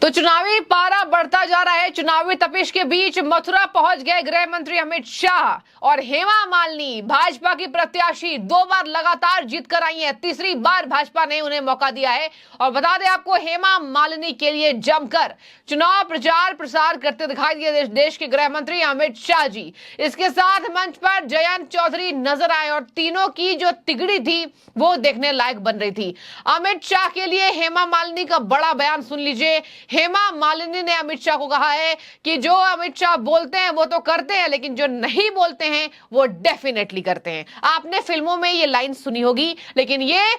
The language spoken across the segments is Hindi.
तो चुनावी पारा बढ़ता जा रहा है। चुनावी तपिश के बीच मथुरा पहुंच गए गृह मंत्री अमित शाह और हेमा मालिनी, भाजपा की प्रत्याशी, 2 बार लगातार जीत कर आई हैं। तीसरी बार भाजपा ने उन्हें मौका दिया है। और बता दें आपको, हेमा मालिनी के लिए जमकर चुनाव प्रचार प्रसार करते दिखाई दिए देश के गृह मंत्री अमित शाह जी। इसके साथ मंच पर जयंत चौधरी नजर आए और तीनों की जो तिगड़ी थी वो देखने लायक बन रही थी। अमित शाह के लिए हेमा मालिनी का बड़ा बयान सुन लीजिए। हेमा मालिनी ने अमित शाह को कहा है कि जो अमित शाह बोलते हैं वो तो करते हैं, लेकिन जो नहीं बोलते हैं वो डेफिनेटली करते हैं। आपने फिल्मों में ये लाइन सुनी होगी, लेकिन ये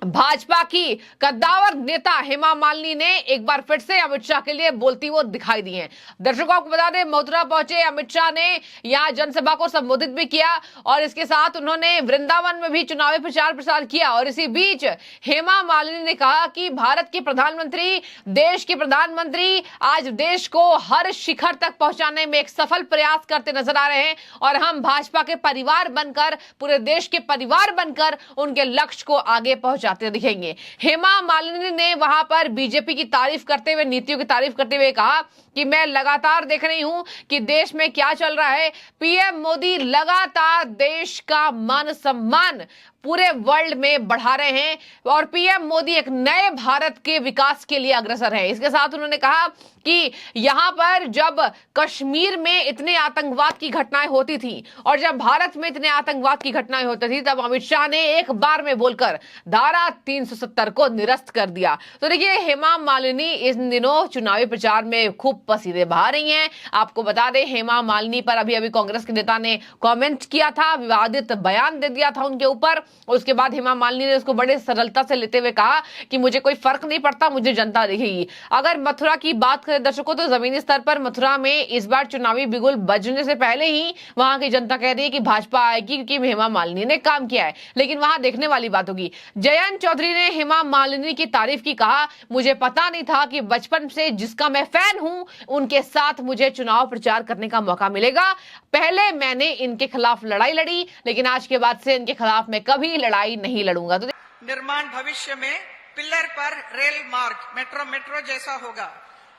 भाजपा की कद्दावर नेता हेमा मालिनी ने एक बार फिर से अमित शाह के लिए बोलती वो दिखाई दी हैं। दर्शकों को बता दें, मथुरा पहुंचे अमित शाह ने यहां जनसभा को संबोधित भी किया और इसके साथ उन्होंने वृंदावन में भी चुनावी प्रचार प्रसार किया। और इसी बीच हेमा मालिनी ने कहा कि भारत के प्रधानमंत्री, देश के प्रधानमंत्री आज देश को हर शिखर तक पहुंचाने में एक सफल प्रयास करते नजर आ रहे हैं और हम भाजपा के परिवार बनकर, पूरे देश के परिवार बनकर उनके लक्ष्य को आगे पहुंचाते दिखेंगे। हेमा मालिनी ने वहां पर बीजेपी की तारीफ करते हुए, नीतियों की तारीफ करते हुए कहा कि मैं लगातार देख रही हूं कि देश में क्या चल रहा है। पीएम मोदी लगातार देश का मान सम्मान पूरे वर्ल्ड में बढ़ा रहे हैं और पीएम मोदी एक नए भारत के विकास के लिए अग्रसर है। इसके साथ उन्होंने कहा कि यहां पर जब कश्मीर में इतने आतंकवाद की घटनाएं होती थी और जब भारत में इतने आतंकवाद की घटनाएं होती थी, तब अमित शाह ने एक बार में बोलकर धारा 370 को निरस्त कर दिया। तो देखिए, हेमा मालिनी इन दिनों चुनावी प्रचार में खूब पसीने बहा रही हैं। आपको बता दें, हेमा मालिनी पर अभी कांग्रेस के नेता ने कमेंट किया था, विवादित बयान दे दिया था उनके ऊपर। उसके बाद हेमा मालिनी ने उसको बड़े सरलता से लेते हुए कहा कि मुझे कोई फर्क नहीं पड़ता, मुझे जनता दिखेगी। अगर मथुरा की बात करें दर्शकों, तो जमीनी स्तर पर मथुरा में इस बार चुनावी बिगुल बजने से पहले ही वहां की जनता कह रही है कि भाजपा आएगी क्योंकि हेमा मालिनी ने काम किया है। लेकिन वहां देखने वाली बात होगी। जयंत चौधरी ने हेमा मालिनी की तारीफ की, कहा मुझे पता नहीं था कि बचपन से जिसका मैं फैन हूं उनके साथ मुझे चुनाव प्रचार करने का मौका मिलेगा। पहले मैंने इनके खिलाफ लड़ाई लड़ी, लेकिन आज के बाद से इनके खिलाफ मैं कभी लड़ाई नहीं लड़ूंगा। तो निर्माण भविष्य में पिलर पर रेल मार्ग, मेट्रो जैसा होगा।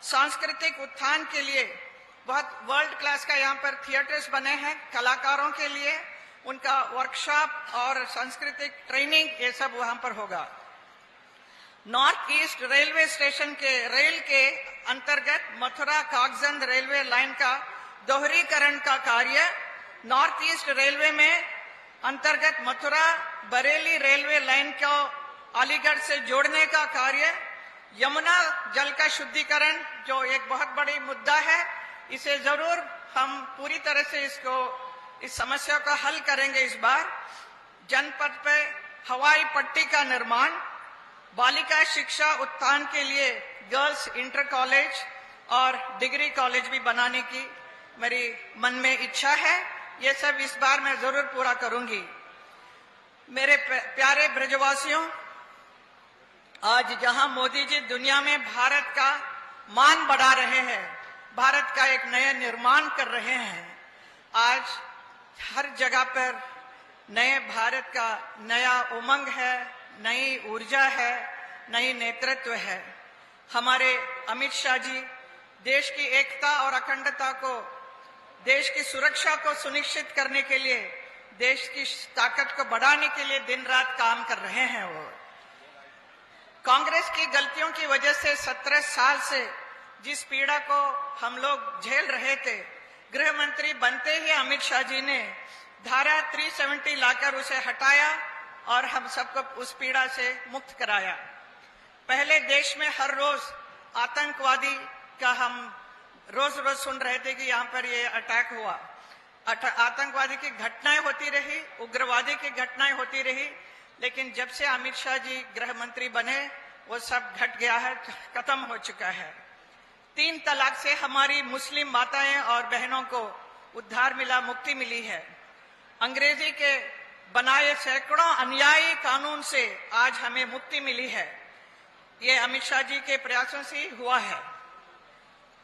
सांस्कृतिक उत्थान के लिए बहुत वर्ल्ड क्लास का यहाँ पर थिएटर्स बने हैं कलाकारों के लिए, उनका वर्कशॉप और सांस्कृतिक ट्रेनिंग ये सब वहां पर होगा। नॉर्थ ईस्ट रेलवे स्टेशन के रेल के अंतर्गत मथुरा कागजंद रेलवे लाइन का दोहरीकरण का कार्य, नॉर्थ ईस्ट रेलवे में अंतर्गत मथुरा बरेली रेलवे लाइन को अलीगढ़ से जोड़ने का कार्य, यमुना जल का शुद्धिकरण जो एक बहुत बड़ी मुद्दा है, इसे जरूर हम पूरी तरह से इस समस्या का हल करेंगे। इस बार जनपद पे हवाई पट्टी का निर्माण, बालिका शिक्षा उत्थान के लिए गर्ल्स इंटर कॉलेज और डिग्री कॉलेज भी बनाने की मेरी मन में इच्छा है। ये सब इस बार मैं जरूर पूरा करूंगी। मेरे प्यारे ब्रजवासियों, आज जहां मोदी जी दुनिया में भारत का मान बढ़ा रहे हैं, भारत का एक नया निर्माण कर रहे हैं, आज हर जगह पर नए भारत का नया उमंग है, नई ऊर्जा है, नई नेतृत्व है। हमारे अमित शाह जी देश की एकता और अखंडता को, देश की सुरक्षा को सुनिश्चित करने के लिए, देश की ताकत को बढ़ाने के लिए दिन रात काम कर रहे हैं। वो कांग्रेस की गलतियों की वजह से 17 साल से जिस पीड़ा को हम लोग झेल रहे थे, गृह मंत्री बनते ही अमित शाह जी ने धारा 370 लाकर उसे हटाया और हम सबको उस पीड़ा से मुक्त कराया। पहले देश में हर रोज आतंकवादी का हम रोज रोज सुन रहे थे कि यहाँ पर ये अटैक हुआ, आतंकवादी की घटनाएं होती रही, उग्रवादी की घटनाएं होती रही, लेकिन जब से अमित शाह जी गृह मंत्री बने वो सब घट गया है, खत्म हो चुका है। 3 तलाक से हमारी मुस्लिम माताएं और बहनों को उद्धार मिला, मुक्ति मिली है। अंग्रेजी के बनाए सैकड़ों अन्यायी कानून से आज हमें मुक्ति मिली है। ये अमित शाह जी के प्रयासों से ही हुआ है।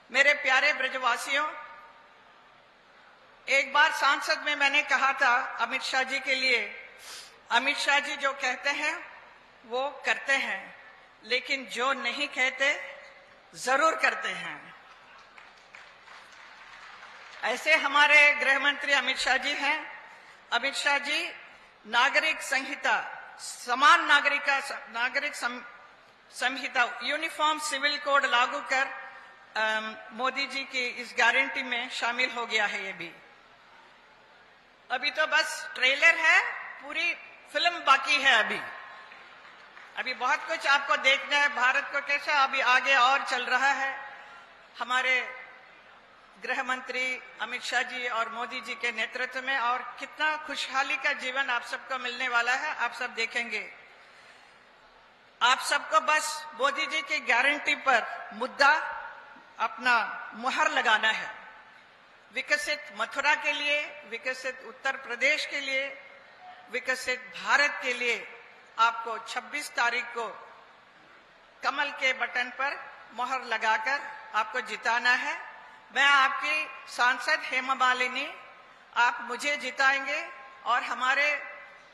मेरे प्यारे ब्रजवासियों, एक बार सांसद में मैंने कहा था अमित शाह जी के लिए, अमित शाह जी जो कहते हैं वो करते हैं, लेकिन जो नहीं कहते जरूर करते हैं। ऐसे हमारे गृह मंत्री अमित शाह जी हैं। अमित शाह जी नागरिक संहिता, समान नागरिक संहिता, यूनिफॉर्म सिविल कोड लागू कर मोदी जी की इस गारंटी में शामिल हो गया है। ये भी अभी तो बस ट्रेलर है, पूरी फिल्म बाकी है। अभी बहुत कुछ आपको देखना है, भारत को कैसा अभी आगे और चल रहा है। हमारे गृह मंत्री अमित शाह जी और मोदी जी के नेतृत्व में, और कितना खुशहाली का जीवन आप सबको मिलने वाला है, आप सब देखेंगे। आप सबको बस मोदी जी की गारंटी पर मुद्दा अपना मुहर लगाना है। विकसित मथुरा के लिए, विकसित उत्तर प्रदेश के लिए, विकसित भारत के लिए आपको 26 तारीख को कमल के बटन पर मुहर लगाकर आपको जिताना है। मैं आपकी सांसद हेमा मालिनी, आप मुझे जिताएंगे और हमारे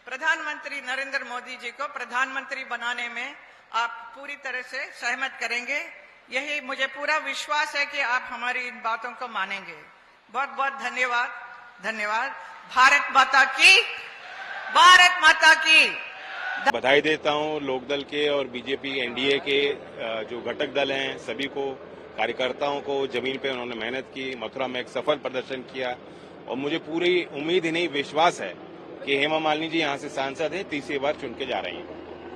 प्रधानमंत्री नरेंद्र मोदी जी को प्रधानमंत्री बनाने में आप पूरी तरह से सहमत करेंगे। यही मुझे पूरा विश्वास है कि आप हमारी इन बातों को मानेंगे। बहुत बहुत धन्यवाद। धन्यवाद। भारत माता की, भारत माता की। बधाई देता हूं लोकदल के और बीजेपी एनडीए के जो घटक दल हैं, सभी को, कार्यकर्ताओं को। जमीन पे उन्होंने मेहनत की, मथुरा में एक सफल प्रदर्शन किया और मुझे पूरी उम्मीद ही नहीं, विश्वास है कि हेमा मालिनी जी यहां से सांसद हैं, तीसरी बार चुन के जा रही हैं।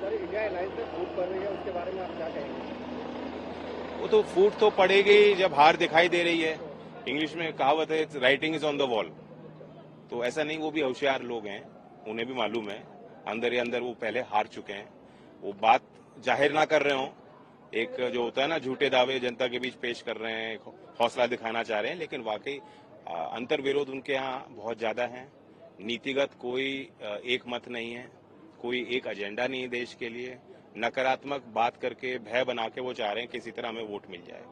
सर, इंडिया अलायंस में फूट पड़ रही है, उसके बारे में आप क्या कहेंगे? वो तो फूट तो पड़ेगी जब हार दिखाई दे रही है। इंग्लिश में कहावत है, writing is on the wall. तो ऐसा नहीं, वो भी होशियार लोग हैं, उन्हें भी मालूम है अंदर ही अंदर वो पहले हार चुके हैं। वो बात जाहिर ना कर रहे हो, एक जो होता है ना, झूठे दावे जनता के बीच पेश कर रहे हैं, हौसला दिखाना चाह रहे हैं, लेकिन वाकई अंतर विरोध उनके यहाँ बहुत ज्यादा है। नीतिगत कोई एक मत नहीं है, कोई एक एजेंडा नहीं है देश के लिए। नकारात्मक बात करके, भय बना के वो चाह रहे हैं किसी तरह हमें वोट मिल जाए।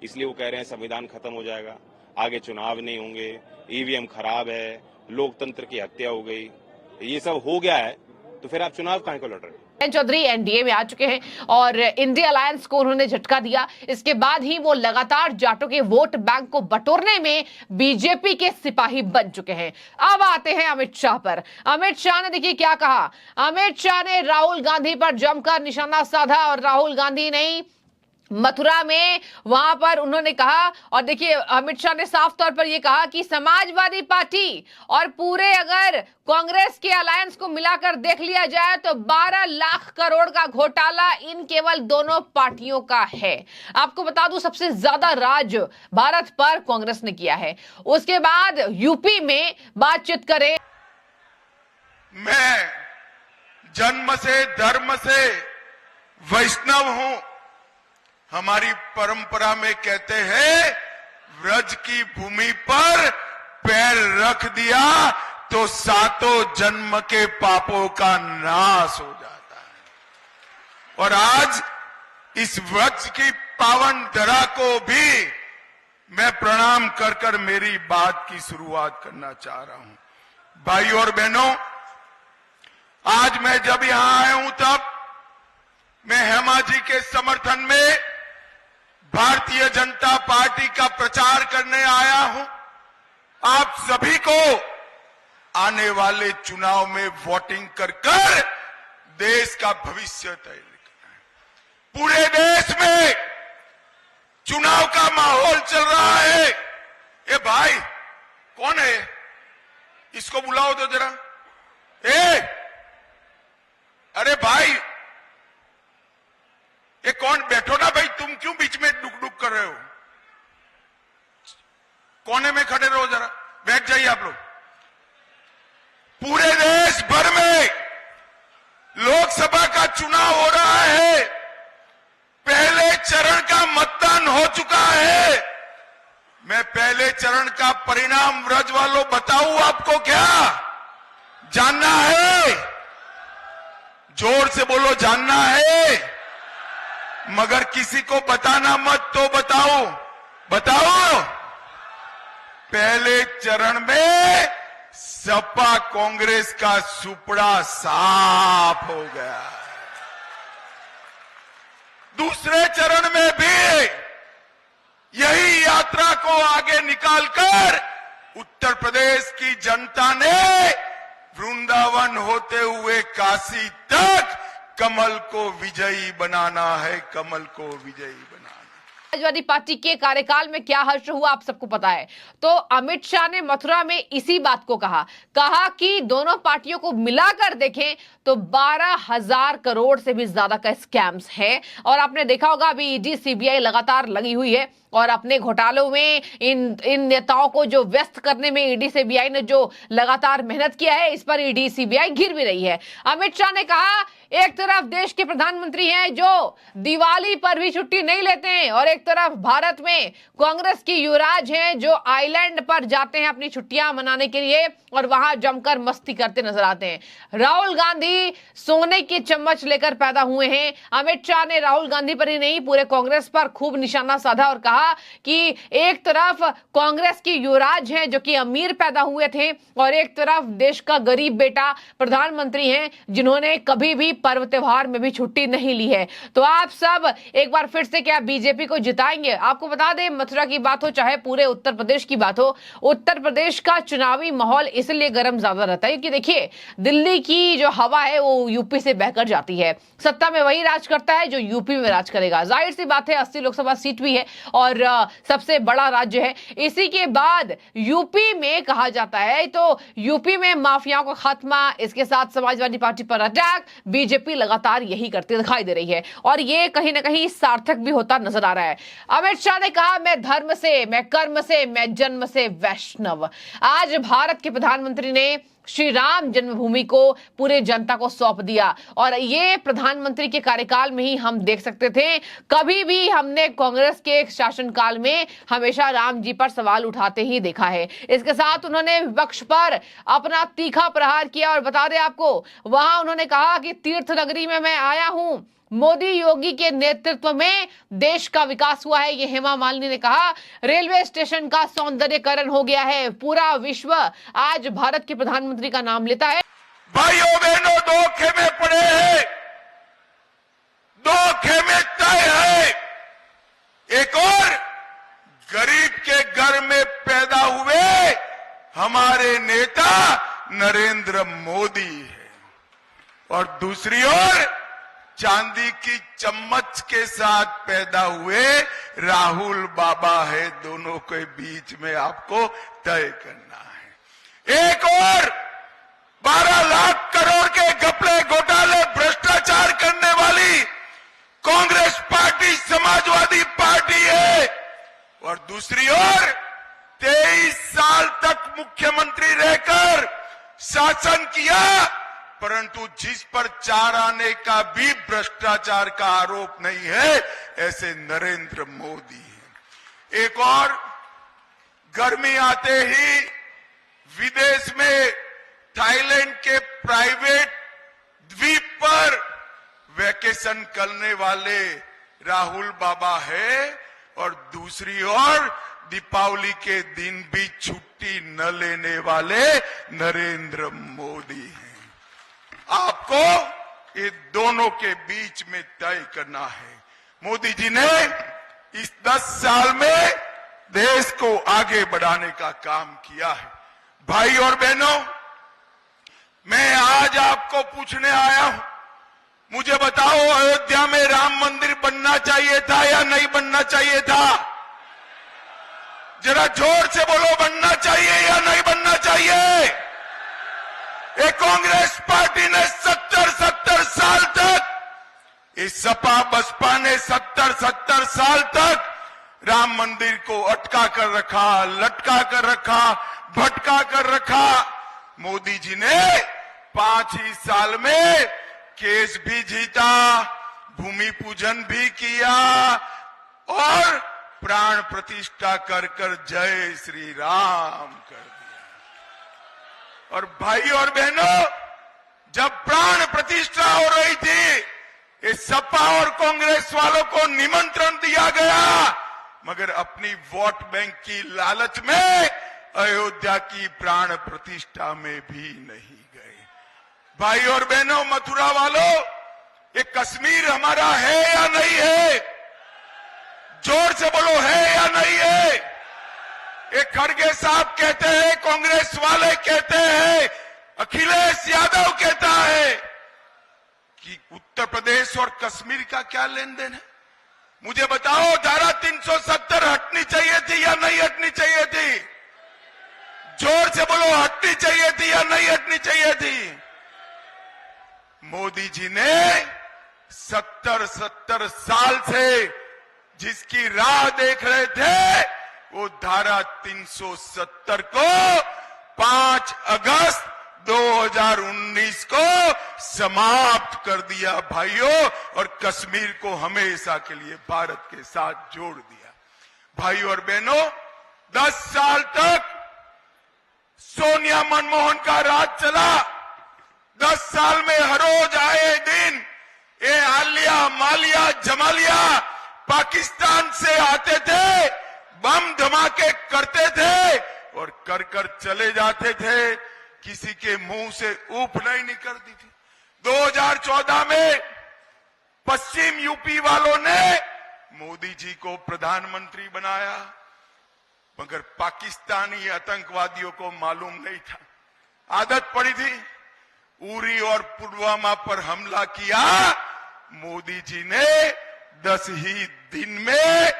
इसलिए वो कह रहे हैं संविधान खत्म हो जाएगा, आगे चुनाव नहीं होंगे, ईवीएम खराब है, लोकतंत्र की हत्या हो गई। ये सब हो गया है तो फिर आप चुनाव काहे को लड़ रहे हैं? चौधरी एनडीए में आ चुके हैं और इंडिया अलायंस को उन्होंने झटका दिया। इसके बाद ही वो लगातार जाटों के वोट बैंक को बटोरने में बीजेपी के सिपाही बन चुके हैं। अब आते हैं अमित शाह पर। अमित शाह ने देखिए क्या कहा। अमित शाह ने राहुल गांधी पर जमकर निशाना साधा और राहुल गांधी नहीं, मथुरा में वहां पर उन्होंने कहा, और देखिए अमित शाह ने साफ तौर पर यह कहा कि समाजवादी पार्टी और पूरे अगर कांग्रेस के अलायंस को मिलाकर देख लिया जाए तो 12 लाख करोड़ का घोटाला इन केवल दोनों पार्टियों का है। आपको बता दूं, सबसे ज्यादा राज भारत पर कांग्रेस ने किया है। उसके बाद यूपी में बातचीत करें। मैं जन्म से, धर्म से वैष्णव हूं। हमारी परंपरा में कहते हैं, व्रज की भूमि पर पैर रख दिया तो सातों जन्म के पापों का नाश हो जाता है। और आज इस व्रज की पावन धरा को भी मैं प्रणाम कर कर मेरी बात की शुरुआत करना चाह रहा हूं। भाइयों और बहनों, आज मैं जब यहां आया हूं तब मैं हेमा जी के समर्थन में भारतीय जनता पार्टी का प्रचार करने आया हूं। आप सभी को आने वाले चुनाव में वोटिंग कर कर देश का भविष्य तय करना है। पूरे देश में चुनाव का माहौल चल रहा है। ए भाई, कौन है? इसको बुलाओ तो जरा। अरे भाई, ये कौन? बैठो ना भाई, तुम क्यों बीच में डुक डुक कर रहे हो? कोने में खड़े रहो, जरा बैठ जाइए आप लोग। पूरे देश भर में लोकसभा का चुनाव हो रहा है। पहले चरण का मतदान हो चुका है। मैं पहले चरण का परिणाम व्रज वालों बताऊं आपको? क्या जानना है? जोर से बोलो, जानना है? मगर किसी को बताना मत, तो बताओ। पहले चरण में सपा कांग्रेस का सुपड़ा साफ हो गया। दूसरे चरण में भी यात्रा को आगे निकालकर उत्तर प्रदेश की जनता ने वृंदावन होते हुए काशी तक कमल को विजयी बनाना है, कमल को विजयी बनाना। समाजवादी पार्टी के कार्यकाल में क्या हर्ष हुआ आप सबको पता है। तो अमित शाह ने मथुरा में इसी बात को कहा कि दोनों पार्टियों को मिलाकर देखें तो 12,000 करोड़ से भी ज्यादा का स्कैम्स है। और आपने देखा होगा अभी ईडी सीबीआई लगातार लगी हुई है और अपने घोटालों में इन नेताओं को जो व्यस्त करने में ईडी सीबीआई ने जो लगातार मेहनत किया है, इस पर ईडी सीबीआई घिर भी रही है। अमित शाह ने कहा एक तरफ देश के प्रधानमंत्री हैं जो दिवाली पर भी छुट्टी नहीं लेते हैं और एक तरफ भारत में कांग्रेस की युवराज हैं जो आइलैंड पर जाते हैं अपनी छुट्टियां मनाने के लिए और वहां जमकर मस्ती करते नजर आते हैं। राहुल गांधी सोने की चम्मच लेकर पैदा हुए हैं। अमित शाह ने राहुल गांधी पर ही नहीं पूरे कांग्रेस पर खूब निशाना साधा और कहा कि एक तरफ कांग्रेस की युवराज हैं जो कि अमीर पैदा हुए थे और एक तरफ देश का गरीब बेटा प्रधानमंत्री हैं जिन्होंने कभी भी पर्व त्योहार में भी छुट्टी नहीं ली है। तो आप सब एक बार फिर से क्या बीजेपी को जिताएंगे? आपको बता दें मथुरा की बात हो चाहे पूरे उत्तर प्रदेश की बात हो, उत्तर प्रदेश का चुनावी माहौल इसलिए गर्म ज्यादा रहता है क्योंकि देखिए दिल्ली की जो हवा है वो यूपी से बहकर जाती है। सत्ता में वही राज करता है जो यूपी में राज करेगा। जाहिर सी बात है 80 लोकसभा सीट भी है और सबसे बड़ा राज्य है। इसी के बाद यूपी में कहा जाता है तो यूपी में माफियाओं का खात्मा, इसके साथ समाजवादी पार्टी पर अटैक, बीजेपी लगातार यही करती दिखाई दे रही है और ये कहीं ना कहीं सार्थक भी होता नजर आ रहा है। अमित शाह ने कहा मैं धर्म से, मैं कर्म से, मैं जन्म से वैष्णव। आज भारत के प्रधानमंत्री ने श्री राम जन्मभूमि को पूरे जनता को सौंप दिया और ये प्रधानमंत्री के कार्यकाल में ही हम देख सकते थे। कभी भी हमने कांग्रेस के शासनकाल में हमेशा राम जी पर सवाल उठाते ही देखा है। इसके साथ उन्होंने विपक्ष पर अपना तीखा प्रहार किया और बता दें आपको वहां उन्होंने कहा कि तीर्थ नगरी में मैं आया हूं, मोदी योगी के नेतृत्व में देश का विकास हुआ है। ये हेमा मालिनी ने कहा रेलवे स्टेशन का सौंदर्यीकरण हो गया है। पूरा विश्व आज भारत के प्रधानमंत्री का नाम लेता है। भाइयों बहनों, 2 खेमे पड़े हैं, 2 खेमे तय है। एक और गरीब के घर में पैदा हुए हमारे नेता नरेंद्र मोदी है और दूसरी ओर चांदी की चम्मच के साथ पैदा हुए राहुल बाबा है। दोनों के बीच में आपको तय करना है। एक और 12 लाख करोड़ के घपले घोटाले भ्रष्टाचार करने वाली कांग्रेस पार्टी समाजवादी पार्टी है और दूसरी ओर 23 साल तक मुख्यमंत्री रहकर शासन किया परंतु जिस पर 4 आने का भी भ्रष्टाचार का आरोप नहीं है, ऐसे नरेंद्र मोदी है। एक और गर्मी आते ही विदेश में थाईलैंड के प्राइवेट द्वीप पर वैकेशन करने वाले राहुल बाबा है और दूसरी ओर दीपावली के दिन भी छुट्टी न लेने वाले नरेंद्र मोदी हैं। आपको ये दोनों के बीच में तय करना है। मोदी जी ने इस 10 साल में देश को आगे बढ़ाने का काम किया है। भाई और बहनों, मैं आज आपको पूछने आया हूं, मुझे बताओ अयोध्या में राम मंदिर बनना चाहिए था या नहीं बनना चाहिए था? जरा जोर से बोलो, बनना चाहिए या नहीं बनना चाहिए? ये कांग्रेस पार्टी ने 70 साल तक, इस सपा बसपा ने 70 साल तक राम मंदिर को अटका कर रखा, लटका कर रखा, भटका कर रखा। मोदी जी ने 5 ही साल में केस भी जीता, भूमि पूजन भी किया और प्राण प्रतिष्ठा कर जय श्री राम कर दिया। और भाई और बहनों, जब प्राण प्रतिष्ठा हो रही थी, इस सपा और कांग्रेस वालों को निमंत्रण दिया गया, मगर अपनी वोट बैंक की लालच में अयोध्या की प्राण प्रतिष्ठा में भी नहीं गए। भाई और बहनों, मथुरा वालों, ये कश्मीर हमारा है या नहीं है? जोर से बोलो, है या नहीं है? एक खड़गे साहब कहते हैं, कांग्रेस वाले कहते हैं, अखिलेश यादव कहता है कि उत्तर प्रदेश और कश्मीर का क्या लेन देन है। मुझे बताओ, धारा 370 हटनी चाहिए थी या नहीं हटनी चाहिए थी? जोर से बोलो, हटनी चाहिए थी या नहीं हटनी चाहिए थी? मोदी जी ने 70 साल से जिसकी राह देख रहे थे, वो धारा 370 को 5 अगस्त 2019 को समाप्त कर दिया भाइयों, और कश्मीर को हमेशा के लिए भारत के साथ जोड़ दिया। भाइयों और बहनों, 10 साल तक सोनिया मनमोहन का राज चला। 10 साल में हर रोज आए दिन ये आलिया मालिया जमालिया पाकिस्तान से आते थे, बम धमाके करते थे और कर कर चले जाते थे, किसी के मुंह से ऊप नहीं निकलती थी। 2014 में पश्चिम यूपी वालों ने मोदी जी को प्रधानमंत्री बनाया, मगर पाकिस्तानी आतंकवादियों को मालूम नहीं था, आदत पड़ी थी। उरी और पुलवामा पर हमला किया, मोदी जी ने 10 ही दिन में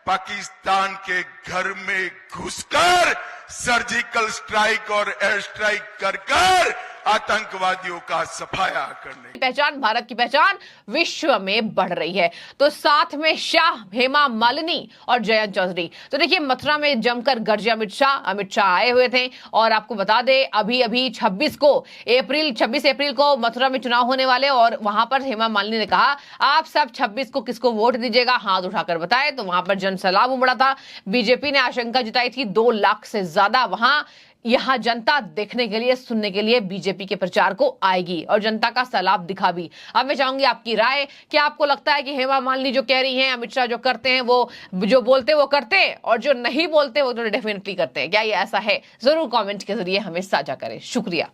पाकिस्तान के घर में घुसकर सर्जिकल स्ट्राइक और एयर स्ट्राइक कर आतंकवादियों का सफाया करने। पहचान, भारत की पहचान विश्व में बढ़ रही है। तो साथ में शाह, हेमा मालिनी और जयंत चौधरी। तो देखिए, मथुरा में जमकर गरजे अमित शाह आए हुए थे। और आपको बता दें, अभी 26 अप्रैल को मथुरा में चुनाव होने वाले, और वहां पर हेमा मालिनी ने कहा, आप सब 26 को किसको वोट दीजिएगा, हाथ उठाकर बताएं। तो वहां पर जन सैलाब उमड़ा था। बीजेपी ने आशंका जताई थी 2 लाख से ज्यादा यहां जनता देखने के लिए, सुनने के लिए बीजेपी के प्रचार को आएगी, और जनता का सैलाब दिखा भी। अब मैं चाहूंगी आपकी राय, क्या आपको लगता है कि हेमा मालिनी जो कह रही हैं, अमित शाह जो करते हैं, वो जो बोलते वो करते हैं, और जो नहीं बोलते वो तो डेफिनेटली करते हैं? क्या ये ऐसा है? जरूर कमेंट के जरिए हमें साझा करें। शुक्रिया।